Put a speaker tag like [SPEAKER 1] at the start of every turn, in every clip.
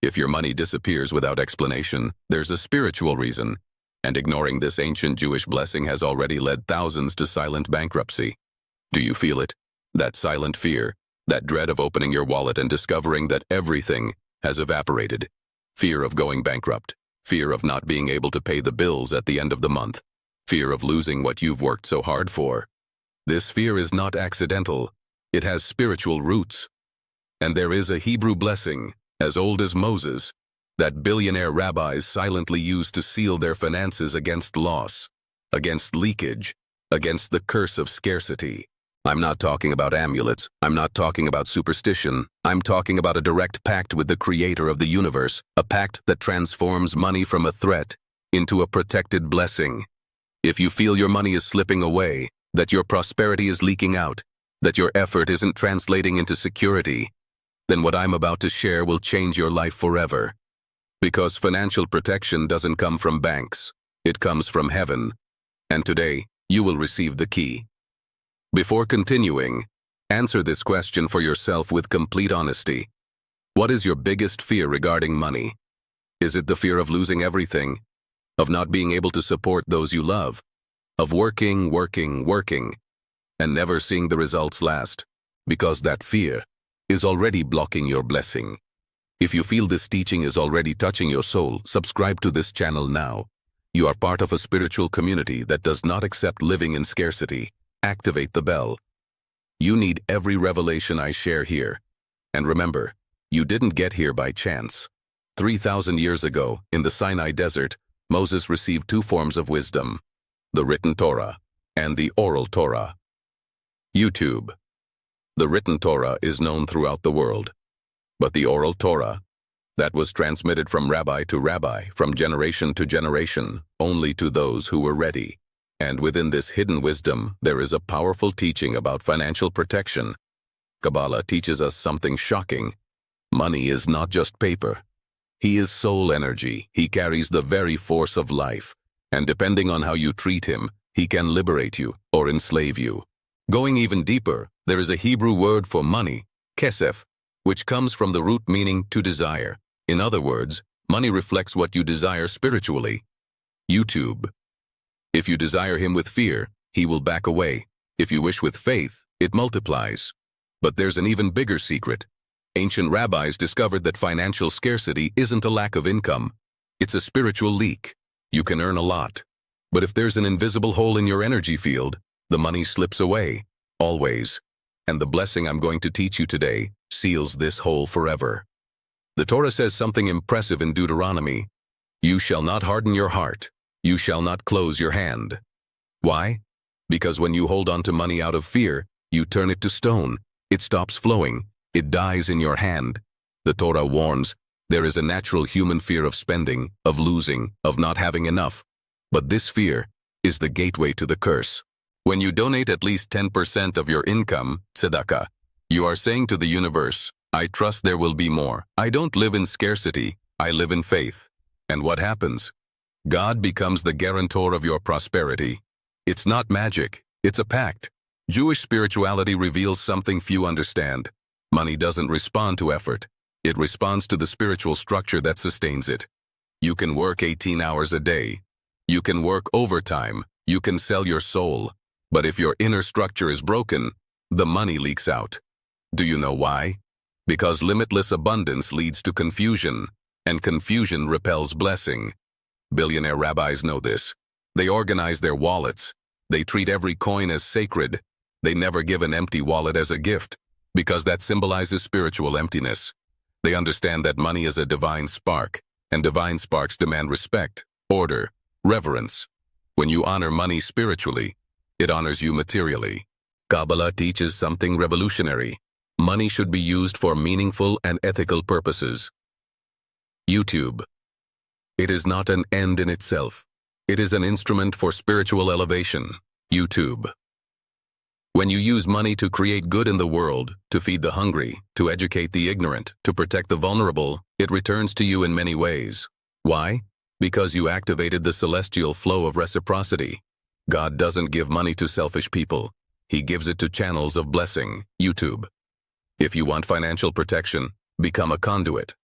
[SPEAKER 1] If your money disappears without explanation, there's a spiritual reason, and ignoring this ancient Jewish blessing has already led thousands to silent bankruptcy. Do you feel it? That silent fear, that dread of opening your wallet and discovering that everything has evaporated. Fear of going bankrupt, fear of not being able to pay the bills at the end of the month, fear of losing what you've worked so hard for. This fear is not accidental. It has spiritual roots. And there is a Hebrew blessing, as old as Moses, that billionaire rabbis silently used to seal their finances against loss, against leakage, against the curse of scarcity. I'm not talking about amulets. I'm not talking about superstition. I'm talking about a direct pact with the creator of the universe, a pact that transforms money from a threat into a protected blessing. If you feel your money is slipping away, that your prosperity is leaking out, that your effort isn't translating into security, then what I'm about to share will change your life forever. Because financial protection doesn't come from banks. It comes from heaven. And today, you will receive the key. Before continuing, answer this question for yourself with complete honesty. What is your biggest fear regarding money? Is it the fear of losing everything? Of not being able to support those you love? Of working, and never seeing the results last? Because that fear is already blocking your blessing. If you feel this teaching is already touching your soul, subscribe to this channel now. You are part of a spiritual community that does not accept living in scarcity. Activate the bell. You need every revelation I share here. And remember, you didn't get here by chance. 3,000 years ago, in the Sinai desert, Moses received two forms of wisdom, the written Torah and the oral Torah. YouTube. The written Torah is known throughout the world, but the oral Torah, that was transmitted from rabbi to rabbi, from generation to generation, only to those who were ready. And within this hidden wisdom, there is a powerful teaching about financial protection. Kabbalah teaches us something shocking. Money is not just paper. He is soul energy. He carries the very force of life. And depending on how you treat him, he can liberate you or enslave you. Going even deeper, there is a Hebrew word for money, kesef, which comes from the root meaning to desire. In other words, money reflects what you desire spiritually. YouTube. If you desire him with fear, he will back away. If you wish with faith, it multiplies. But there's an even bigger secret. Ancient rabbis discovered that financial scarcity isn't a lack of income. It's a spiritual leak. You can earn a lot. But if there's an invisible hole in your energy field, the money slips away, always. And the blessing I'm going to teach you today seals this hole forever. The Torah says something impressive in Deuteronomy. You shall not harden your heart. You shall not close your hand. Why? Because when you hold on to money out of fear, you turn it to stone. It stops flowing. It dies in your hand. The Torah warns, there is a natural human fear of spending, of losing, of not having enough. But this fear is the gateway to the curse. When you donate at least 10% of your income, tzedakah, you are saying to the universe, I trust there will be more. I don't live in scarcity. I live in faith. And what happens? God becomes the guarantor of your prosperity. It's not magic, it's a pact. Jewish spirituality reveals something few understand. Money doesn't respond to effort. It responds to the spiritual structure that sustains it. You can work 18 hours a day. You can work overtime. You can sell your soul. But if your inner structure is broken, the money leaks out. Do you know why? Because limitless abundance leads to confusion, and confusion repels blessing. Billionaire rabbis know this. They organize their wallets. They treat every coin as sacred. They never give an empty wallet as a gift, because that symbolizes spiritual emptiness. They understand that money is a divine spark, and divine sparks demand respect, order, reverence. When you honor money spiritually, it honors you materially. Kabbalah teaches something revolutionary. Money should be used for meaningful and ethical purposes. YouTube. It is not an end in itself. It is an instrument for spiritual elevation. YouTube. When you use money to create good in the world, to feed the hungry, to educate the ignorant, to protect the vulnerable, it returns to you in many ways. Why? Because you activated the celestial flow of reciprocity. God doesn't give money to selfish people. He gives it to channels of blessing. YouTube. If you want financial protection, become a conduit.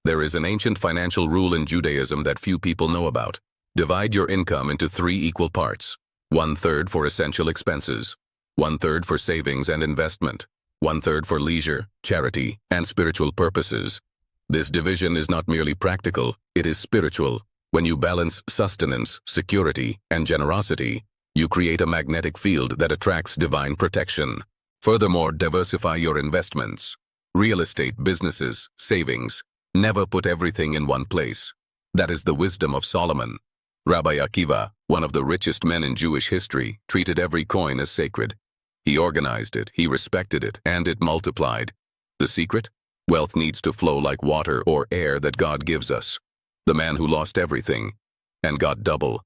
[SPEAKER 1] There is an ancient financial rule in Judaism that few people know about. Divide your income into 3 equal parts. 1/3 for essential expenses, 1/3 for savings and investment, 1/3 for leisure, charity, and spiritual purposes. This division is not merely practical, it is spiritual. When you balance sustenance, security, and generosity, you create a magnetic field that attracts divine protection. Furthermore, diversify your investments. Real estate, businesses, savings. Never put everything in one place. That is the wisdom of Solomon. Rabbi Akiva, one of the richest men in Jewish history, treated every coin as sacred. He organized it, he respected it, and it multiplied. The secret? Wealth needs to flow like water or air that God gives us. The man who lost everything and got double.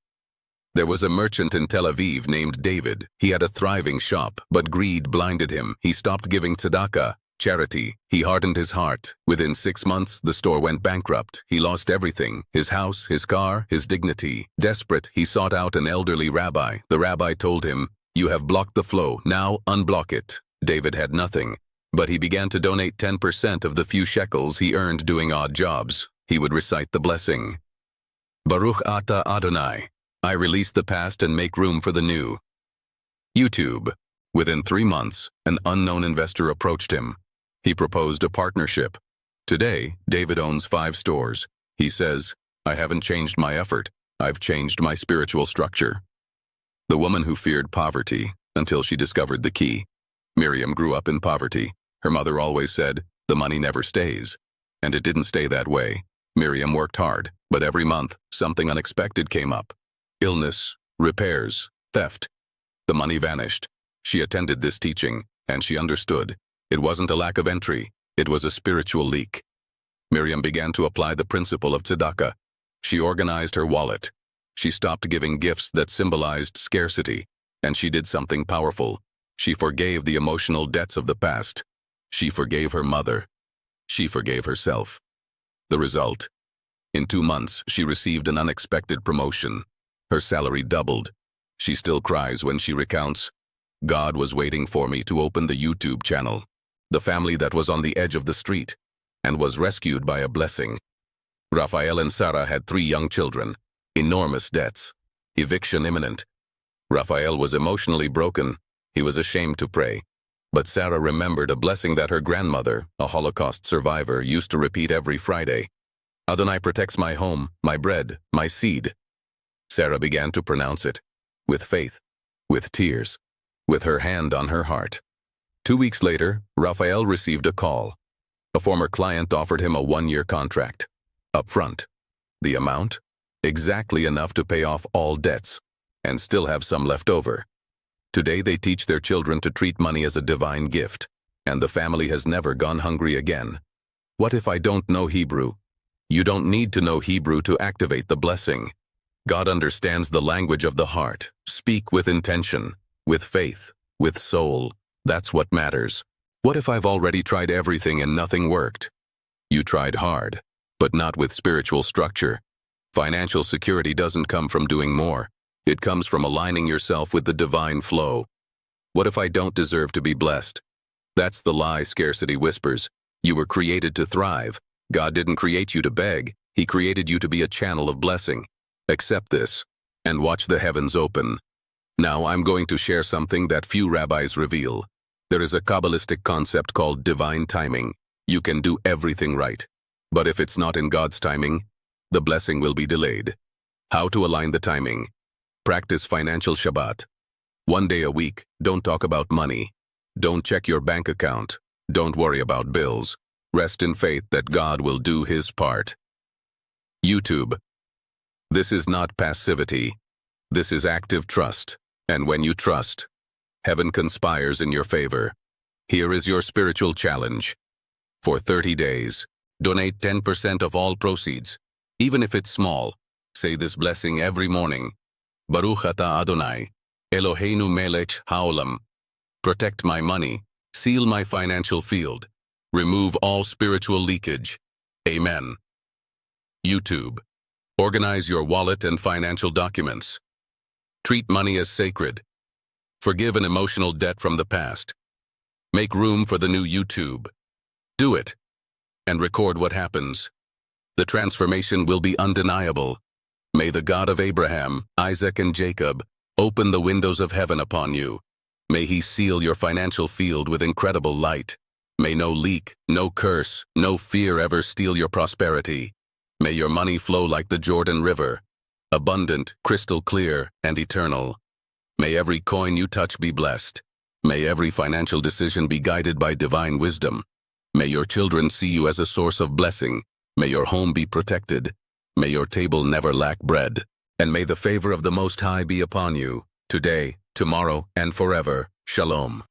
[SPEAKER 1] There was a merchant in Tel Aviv named David. He had a thriving shop, but greed blinded him. He stopped giving tzedakah, charity. He hardened his heart. Within 6 months, the store went bankrupt. He lost everything: his house, his car, his dignity. Desperate, he sought out an elderly rabbi. The rabbi told him, "You have blocked the flow, now unblock it." David had nothing, but he began to donate 10% of the few shekels he earned doing odd jobs. He would recite the blessing. Baruch Ata Adonai. I release the past and make room for the new. YouTube. Within 3 months, an unknown investor approached him. He proposed a partnership. Today, David owns 5 stores. He says, "I haven't changed my effort. I've changed my spiritual structure." The woman who feared poverty until she discovered the key. Miriam grew up in poverty. Her mother always said, "The money never stays." And it didn't stay that way. Miriam worked hard, but every month, something unexpected came up. Illness, repairs, theft. The money vanished. She attended this teaching, and she understood. It wasn't a lack of entry, it was a spiritual leak. Miriam began to apply the principle of tzedakah. She organized her wallet. She stopped giving gifts that symbolized scarcity, and she did something powerful. She forgave the emotional debts of the past. She forgave her mother. She forgave herself. The result? In 2 months, she received an unexpected promotion. Her salary doubled. She still cries when she recounts, "God was waiting for me to open the YouTube channel." The family that was on the edge of the street and was rescued by a blessing. Raphael and Sarah had 3 young children, enormous debts, eviction imminent. Raphael was emotionally broken. He was ashamed to pray. But Sarah remembered a blessing that her grandmother, a Holocaust survivor, used to repeat every Friday. "Adonai protects my home, my bread, my seed." Sarah began to pronounce it, with faith, with tears, with her hand on her heart. 2 weeks later, Raphael received a call. A former client offered him a 1-year contract. Up front. The amount? Exactly enough to pay off all debts, and still have some left over. Today they teach their children to treat money as a divine gift, and the family has never gone hungry again. What if I don't know Hebrew? You don't need to know Hebrew to activate the blessing. God understands the language of the heart. Speak with intention, with faith, with soul. That's what matters. What if I've already tried everything and nothing worked? You tried hard, but not with spiritual structure. Financial security doesn't come from doing more. It comes from aligning yourself with the divine flow. What if I don't deserve to be blessed? That's the lie scarcity whispers. You were created to thrive. God didn't create you to beg. He created you to be a channel of blessing. Accept this, and watch the heavens open. Now I'm going to share something that few rabbis reveal. There is a Kabbalistic concept called divine timing. You can do everything right, but if it's not in God's timing, the blessing will be delayed. How to align the timing? Practice financial Shabbat. 1 day a week, don't talk about money. Don't check your bank account. Don't worry about bills. Rest in faith that God will do His part. YouTube. This is not passivity. This is active trust. And when you trust, heaven conspires in your favor. Here is your spiritual challenge. For 30 days, donate 10% of all proceeds. Even if it's small, say this blessing every morning. Baruch Ata Adonai, Eloheinu melech haolam. Protect my money, seal my financial field, remove all spiritual leakage. Amen. YouTube. Organize your wallet and financial documents. Treat money as sacred. Forgive an emotional debt from the past. Make room for the new YouTube. Do it, and record what happens. The transformation will be undeniable. May the God of Abraham, Isaac, and Jacob open the windows of heaven upon you. May he seal your financial field with incredible light. May no leak, no curse, no fear ever steal your prosperity. May your money flow like the Jordan River, abundant, crystal clear, and eternal. May every coin you touch be blessed. May every financial decision be guided by divine wisdom. May your children see you as a source of blessing. May your home be protected. May your table never lack bread. And may the favor of the Most High be upon you, today, tomorrow, and forever. Shalom.